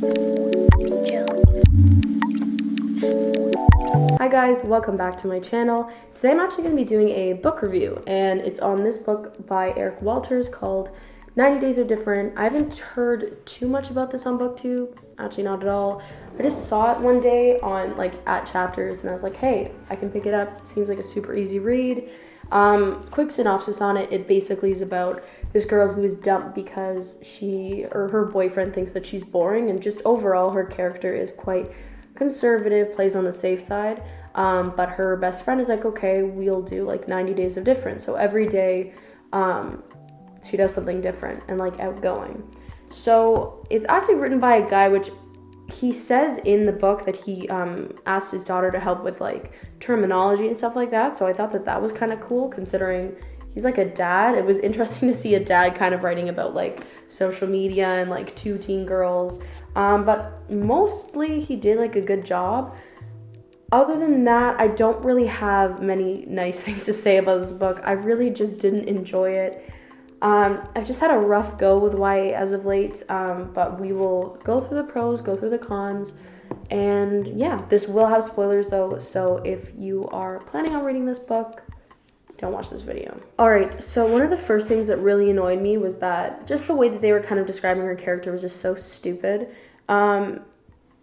Hi guys, welcome back to my channel. Today I'm actually going to be doing a book review, and it's on this book by Eric Walters called 90 Days of Different. I haven't heard too much about this on BookTube, actually not at all. I just saw it one day on at Chapters, and I was like, hey, I can pick it up. It seems like a super easy read. Quick synopsis on it. It basically is about this girl who is dumped because her boyfriend thinks that she's boring, and just overall her character is quite conservative, plays on the safe side. But her best friend is like, okay, we'll do 90 days of different. So every day, she does something different and outgoing. So it's actually written by a guy, which he says in the book that he asked his daughter to help with terminology and stuff like that. So I thought that was kind of cool, considering he's a dad. It was interesting to see a dad kind of writing about social media and two teen girls. But mostly he did a good job. Other than that, I don't really have many nice things to say about this book. I really just didn't enjoy it. I've just had a rough go with YA as of late, but we will go through the pros, go through the cons, and yeah, this will have spoilers though, so if you are planning on reading this book, don't watch this video. Alright, so one of the first things that really annoyed me was that just the way that they were kind of describing her character was just so stupid.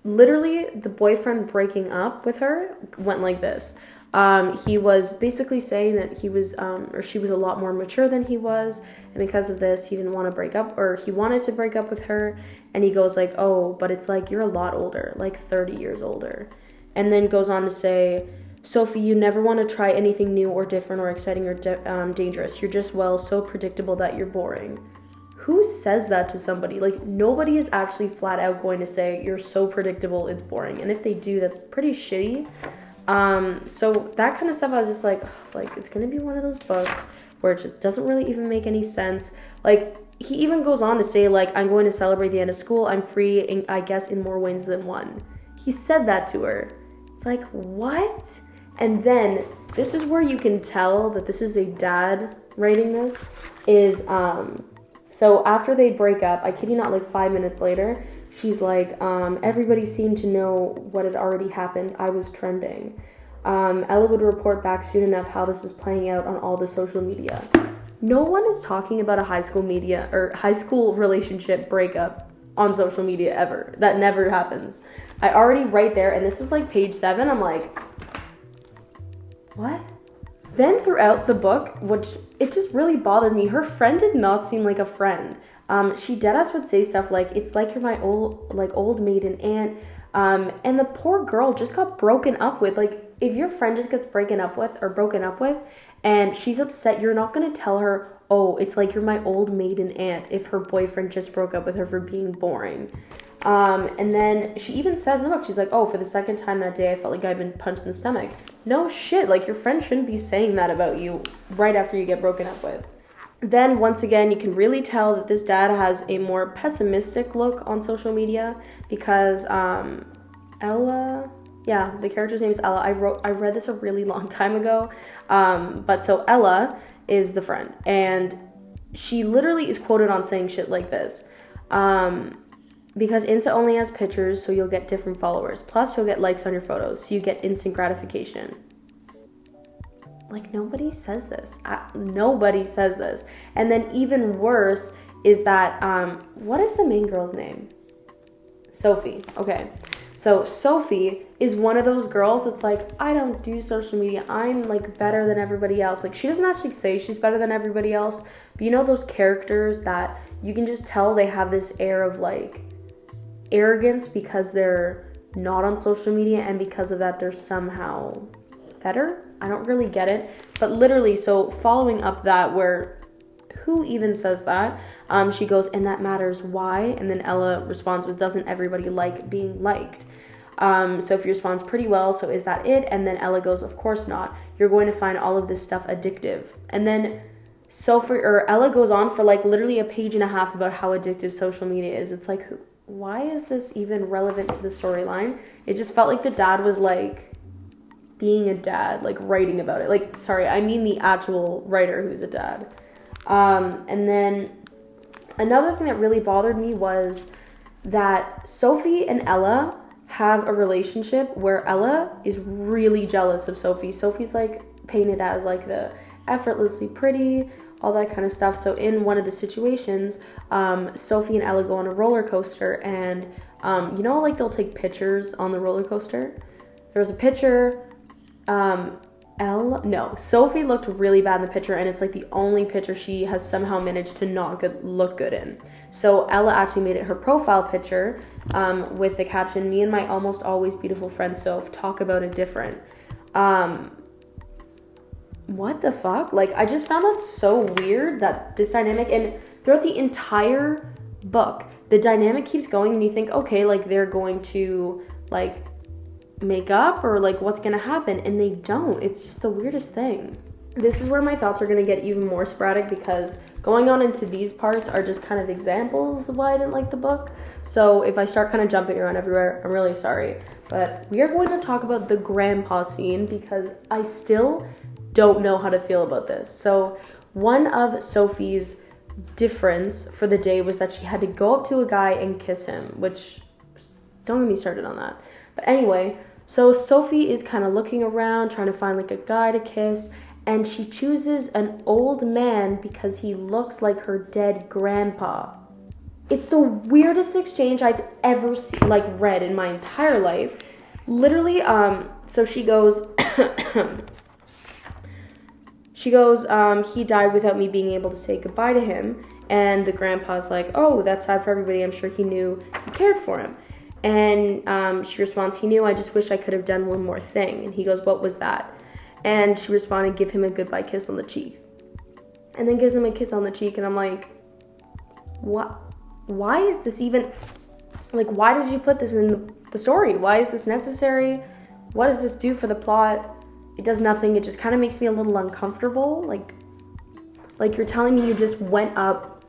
Literally, the boyfriend breaking up with her went like this. He was basically saying that he was, or she was a lot more mature than he was, and because of this, he didn't want to break up, or he wanted to break up with her, and he goes oh, but it's you're a lot older, 30 years older, and then goes on to say, Sophie, you never want to try anything new or different or exciting or dangerous. You're just, so predictable that you're boring. Who says that to somebody? Nobody is actually flat out going to say, you're so predictable, it's boring, and if they do, that's pretty shitty. So that kind of stuff, I was just it's gonna be one of those books where it just doesn't really even make any sense. He even goes on to say, I'm going to celebrate the end of school, I'm free, I guess in more ways than one. He said that to her. It's what? And then, this is where you can tell that this is a dad writing this, is, so after they break up, I kid you not, 5 minutes later, she's everybody seemed to know what had already happened. I was trending. Ella would report back soon enough how this is playing out on all the social media. No one is talking about a high school relationship breakup on social media ever. That never happens. I already right there, and this is page 7. I'm what? Then throughout the book, which it just really bothered me, her friend did not seem like a friend. She deadass would say stuff it's you're my old maiden aunt. And the poor girl just got broken up with. If your friend just gets broken up with, and she's upset, you're not going to tell her, oh, it's you're my old maiden aunt, if her boyfriend just broke up with her for being boring. And then she even says in the book, she's oh, for the second time that day, I felt I'd been punched in the stomach. No shit, your friend shouldn't be saying that about you right after you get broken up with. Then, once again, you can really tell that this dad has a more pessimistic look on social media because Ella, the character's name is Ella. I read this a really long time ago. But so Ella is the friend, and she literally is quoted on saying shit like this. Because Insta only has pictures, so you'll get different followers. Plus, you'll get likes on your photos, so you get instant gratification. Nobody says this. Nobody says this. And then even worse is that, what is the main girl's name? Sophie. Okay. So Sophie is one of those girls that's I don't do social media. I'm better than everybody else. She doesn't actually say she's better than everybody else. But you know those characters that you can just tell they have this air of arrogance because they're not on social media, and because of that they're somehow better? I don't really get it, but literally, so following up that, where who even says that? She goes, and that matters, why? And then Ella responds with, doesn't everybody like being liked? Sophie responds, pretty well, so is that it? And then Ella goes, of course not. You're going to find all of this stuff addictive. And then Ella goes on for literally a page and a half about how addictive social media is. It's why is this even relevant to the storyline? It just felt the dad was being a dad, writing about it. Sorry, I mean the actual writer who's a dad. And then another thing that really bothered me was that Sophie and Ella have a relationship where Ella is really jealous of Sophie. Sophie's like painted as like the effortlessly pretty, all that kind of stuff. So in one of the situations, Sophie and Ella go on a roller coaster, and you know, like they'll take pictures on the roller coaster. There was a picture. Sophie looked really bad in the picture, and it's like the only picture she has somehow managed to not look good in. So Ella actually made it her profile picture with the caption, "Me and my almost always beautiful friend Soph talk about it different." What the fuck? Like, I just found that so weird, that this dynamic, and throughout the entire book, the dynamic keeps going, and you think, okay, like they're going to like make up, or like what's gonna happen, and they don't. It's just the weirdest thing. This is where my thoughts are gonna get even more sporadic, because going on into these parts are just kind of examples of why I didn't like the book. So if I start kind of jumping around everywhere, I'm really sorry. But we are going to talk about the grandpa scene, because I still don't know how to feel about this. So one of Sophie's difference for the day was that she had to go up to a guy and kiss him, which, don't get me started on that. But anyway, so Sophie is kind of looking around, trying to find like a guy to kiss, and she chooses an old man because he looks like her dead grandpa. It's the weirdest exchange I've ever read in my entire life. Literally, so she goes, he died without me being able to say goodbye to him. And the grandpa's like, oh, that's sad for everybody. I'm sure he knew you cared for him. And she responds, he knew, I just wish I could have done one more thing. And he goes, what was that? And she responded, give him a goodbye kiss on the cheek. And then gives him a kiss on the cheek. And I'm like, what? Why is this even, like, why did you put this in the story? Why is this necessary? What does this do for the plot? It does nothing. It just kind of makes me a little uncomfortable. Like you're telling me you just went up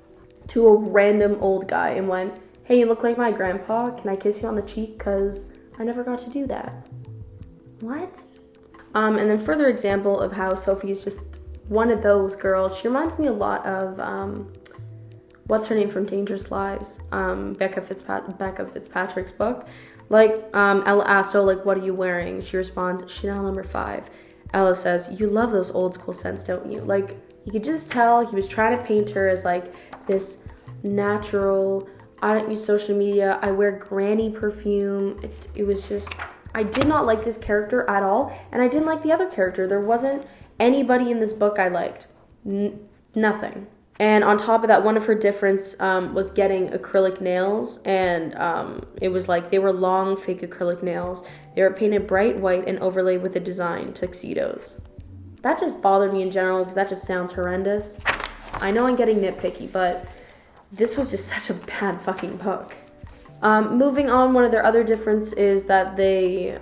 to a random old guy and went, hey, you look like my grandpa. Can I kiss you on the cheek? Because I never got to do that. What? And then further example of how Sophie is just one of those girls. She reminds me a lot of, what's her name from Dangerous Lies? Becca Fitzpatrick's book. Like, Ella asked, oh, like, what are you wearing? She responds, Chanel No. 5. Ella says, you love those old school scents, don't you? Like, you could just tell he was trying to paint her as, like, this natural, I don't use social media, I wear granny perfume. It was just, I did not like this character at all, and I didn't like the other character. There wasn't anybody in this book I liked. Nothing. And on top of that, one of her difference was getting acrylic nails, and it was like they were long fake acrylic nails. They were painted bright white and overlaid with a design, tuxedos. That just bothered me in general, because that just sounds horrendous. I know I'm getting nitpicky, but this was just such a bad fucking book. Moving on, one of their other differences is that they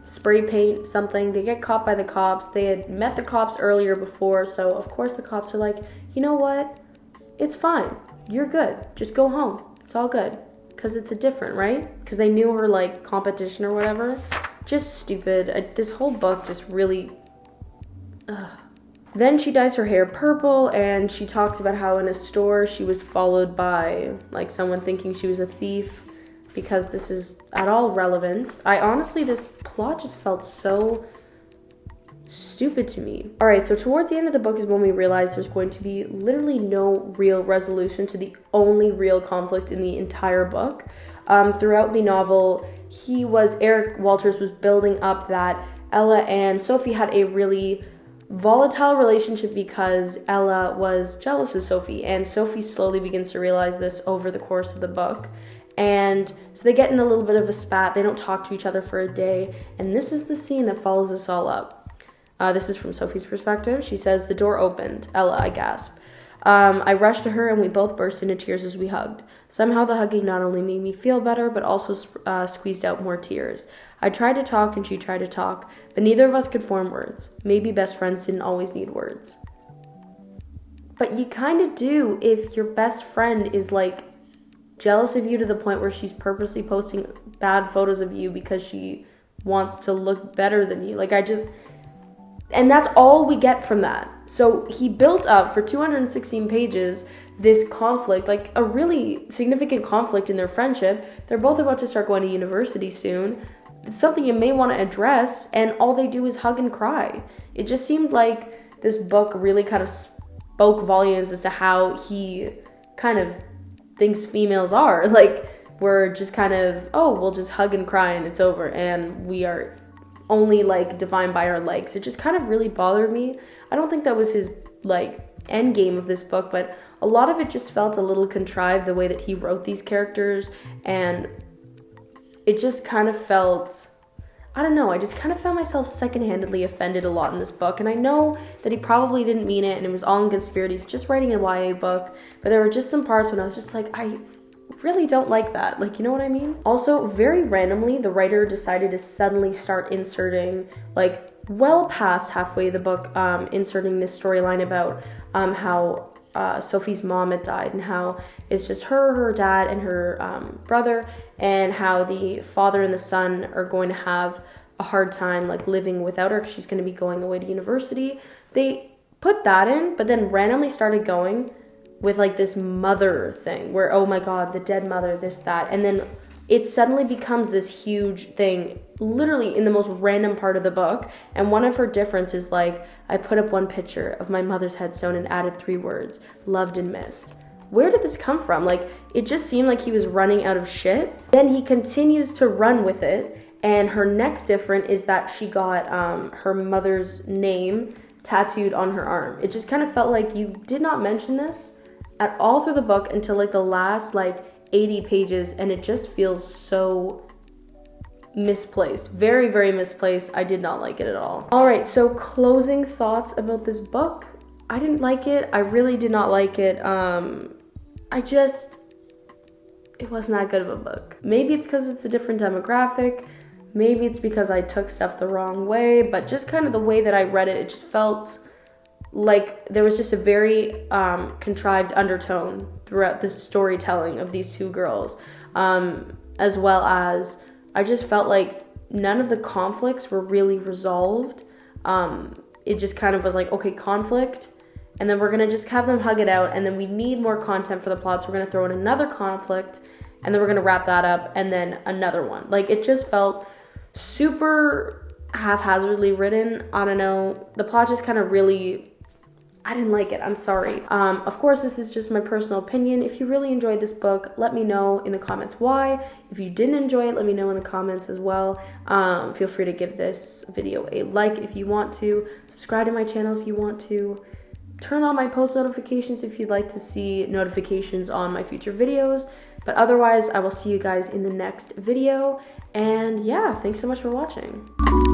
spray paint something. They get caught by the cops. They had met the cops earlier before, so of course the cops are like, you know what? It's fine. You're good. Just go home. It's all good. Because it's a different, right? Because they knew her, like, competition or whatever. Just stupid. This whole book just really... Then she dyes her hair purple, and she talks about how in a store she was followed by, like, someone thinking she was a thief, because this is at all relevant. This plot just felt so stupid to me. All right, so towards the end of the book is when we realize there's going to be literally no real resolution to the only real conflict in the entire book. Throughout the novel, Eric Walters was building up that Ella and Sophie had a really volatile relationship because Ella was jealous of Sophie, and Sophie slowly begins to realize this over the course of the book. And so they get in a little bit of a spat. They don't talk to each other for a day, and this is the scene that follows this all up. This is from Sophie's perspective. She says, the door opened. Ella, I gasp. I rushed to her, and we both burst into tears as we hugged. Somehow the hugging not only made me feel better, but also squeezed out more tears. I tried to talk, and she tried to talk, but neither of us could form words. Maybe best friends didn't always need words. But you kind of do if your best friend is, like, jealous of you to the point where she's purposely posting bad photos of you because she wants to look better than you. And that's all we get from that. So he built up for 216 pages this conflict, like a really significant conflict in their friendship. They're both about to start going to university soon. It's something you may want to address, and all they do is hug and cry. It just seemed like this book really kind of spoke volumes as to how he kind of thinks females are. Like, we're just kind of, oh, we'll just hug and cry and it's over, and we are only like defined by our legs. It just kind of really bothered me. I don't think that was his like end game of this book, but a lot of it just felt a little contrived, the way that he wrote these characters, and it just kind of felt, I don't know, I just kind of found myself secondhandedly offended a lot in this book. And I know that he probably didn't mean it and it was all in good spirit. He's just writing a YA book, but there were just some parts when I was just like, I really don't like that. Like, you know what I mean? Also, very randomly, the writer decided to suddenly start inserting, like, well past halfway the book, inserting this storyline about how Sophie's mom had died, and how it's just her dad, and her brother, and how the father and the son are going to have a hard time like living without her because she's going to be going away to university. They put that in, but then randomly started going with like this mother thing where, oh my god, the dead mother, this, that, and then it suddenly becomes this huge thing literally in the most random part of the book. And one of her differences is like, I put up one picture of my mother's headstone and added 3 words, loved and missed. Where did this come from? Like, it just seemed like he was running out of shit. Then he continues to run with it, and her next difference is that she got her mother's name tattooed on her arm. It just kind of felt like you did not mention this at all through the book until like the last like 80 pages, and it just feels so misplaced. Very, very misplaced. I did not like it at all. All right, so closing thoughts about this book. I didn't like it. I really did not like it. It wasn't that good of a book. Maybe it's because it's a different demographic. Maybe it's because I took stuff the wrong way, but just kind of the way that I read it, it just felt like there was just a very contrived undertone throughout the storytelling of these 2 girls, as well as I just felt like none of the conflicts were really resolved. It just kind of was like, okay, conflict, and then we're gonna just have them hug it out, and then we need more content for the plot, so we're gonna throw in another conflict, and then we're gonna wrap that up, and then another one. Like, it just felt super haphazardly written. I don't know, the plot just kind of really, I didn't like it. I'm sorry. Of course, this is just my personal opinion. If you really enjoyed this book, let me know in the comments why. If you didn't enjoy it, let me know in the comments as well. Feel free to give this video a like if you want to. Subscribe to my channel if you want to. Turn on my post notifications if you'd like to see notifications on my future videos. But otherwise, I will see you guys in the next video. And yeah, thanks so much for watching.